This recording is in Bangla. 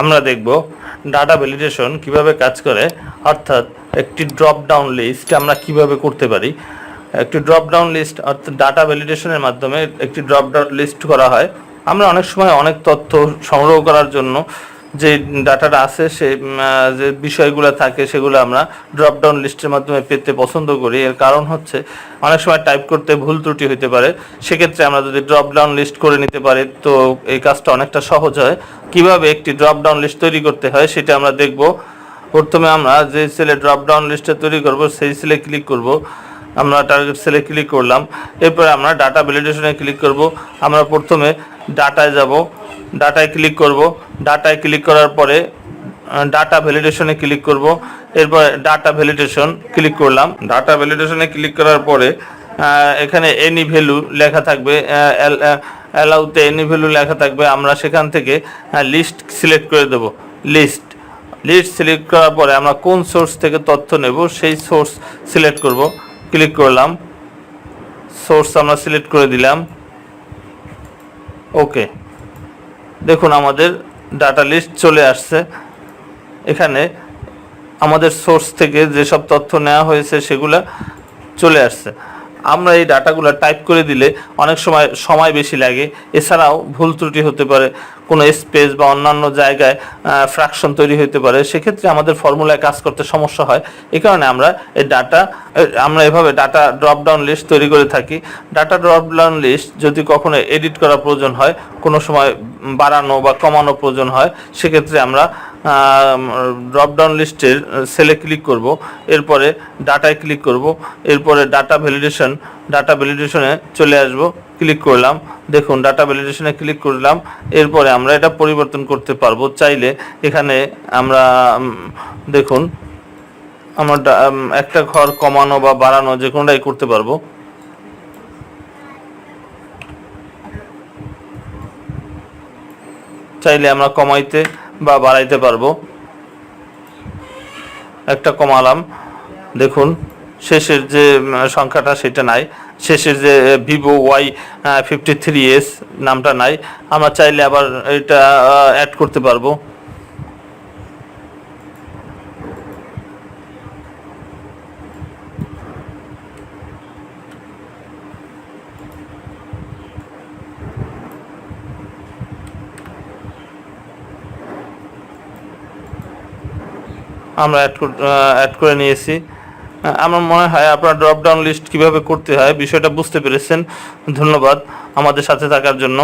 আমরা দেখব ডাটা ভ্যালিডেশন কিভাবে কাজ করে, অর্থাৎ একটি ড্রপ ডাউন লিস্ট আমরা কিভাবে করতে পারি। একটি ড্রপ ডাউন লিস্ট অর্থাৎ ডাটা ভ্যালিডেশনের মাধ্যমে একটি ড্রপ ডাউন লিস্ট করা হয়। আমরা অনেক সময় অনেক তথ্য সংগ্রহ করার জন্য যে ডাটাটা আছে যে বিষয়গুলো থাকে সেগুলো আমরা ড্রপ ডাউন লিস্টের মাধ্যমে পেতে পছন্দ করি। এর কারণ হচ্ছে অনেক সময় টাইপ করতে ভুল ত্রুটি হতে পারে। সেক্ষেত্রে আমরা যদি ড্রপ ডাউন লিস্ট করে নিতে পারি তো এই কাজটা অনেকটা সহজ হয়। কিভাবে একটি ড্রপ ডাউন লিস্ট তৈরি করতে হয় সেটা আমরা দেখব। প্রথমে আমরা যে সেলে ড্রপ ডাউন লিস্টটা তৈরি করব সেই সেলে ক্লিক করব। আমরা টার্গেট সেলে ক্লিক করলাম। এরপরে আমরা ডাটা ভ্যালিডেশনে ক্লিক করব। আমরা প্রথমে ডাটায় যাব, ডাটায় ক্লিক করব। ডাটায় ক্লিক করার পরে ডাটা ভ্যালিডেশনে ক্লিক করব। এরপরে ডাটা ভ্যালিডেশন ক্লিক করলাম। ডাটা ভ্যালিডেশনে ক্লিক করার পরে এখানে এনি ভ্যালু লেখা থাকবে, অ্যালাউতে এনি ভ্যালু লেখা থাকবে। আমরা সেখান থেকে লিস্ট সিলেক্ট করে দেব। লিস্ট সিলেক্ট করার পরে আমরা কোন সোর্স থেকে তথ্য নেব সেই সোর্স সিলেক্ট করব। ক্লিক করলাম, সোর্স আমরা সিলেক্ট করে দিলাম। ওকে, দেখুন আমাদের ডাটা লিস্ট চলে আসছে। এখানে আমাদের সোর্স থেকে যেসব তথ্য নেওয়া হয়েছে সেগুলো চলে আসছে। আমরা এই ডাটাগুলো টাইপ করে দিলে অনেক সময় বেশি লাগে। এছাড়াও ভুল ত্রুটি হতে পারে, কোনো স্পেস বা অন্যান্য জায়গায় ফ্র্যাকশন তৈরি হতে পারে। সেক্ষেত্রে আমাদের ফর্মুলায় কাজ করতে সমস্যা হয়। এই কারণে আমরা এভাবে ডাটা ড্রপ ডাউন লিস্ট তৈরি করে থাকি। ডাটা ড্রপ ডাউন লিস্ট যদি কখনো এডিট করা প্রয়োজন হয়, কোনো সময় বাড়ানো বা কমানো প্রয়োজন হয়, সেক্ষেত্রে আমরা ড্রপ ডাউন লিস্টের সেলে ক্লিক করব। এরপরে ডাটায় ক্লিক করব। এরপরে ডাটা ভ্যালিডেশনে চলে আসব। ক্লিক করলাম, দেখুন ডাটা ভ্যালিডেশনে ক্লিক করলাম। এরপরে আমরা এটা পরিবর্তন করতে পারবো চাইলে। এখানে আমরা দেখুন আমরা একটা ঘর কমানো বা বাড়ানো যে কোনোটাই করতে পারবো। চাইলে আমরা কমাইতে বা বাড়াইতে পারবো। একটা কমালাম, দেখুন শেষের যে সংখ্যাটা সেটা নাই, শেষের যে ভিভো Y53s নামটা নাই। আমরা চাইলে আবার এটা অ্যাড করতে পারবো। আমরা অ্যাড করে নিয়েছি। আমার মনে হয় আপনার ড্রপ ডাউন লিস্ট কীভাবে করতে হয় বিষয়টা বুঝতে পেরেছেন। ধন্যবাদ আমাদের সাথে থাকার জন্য।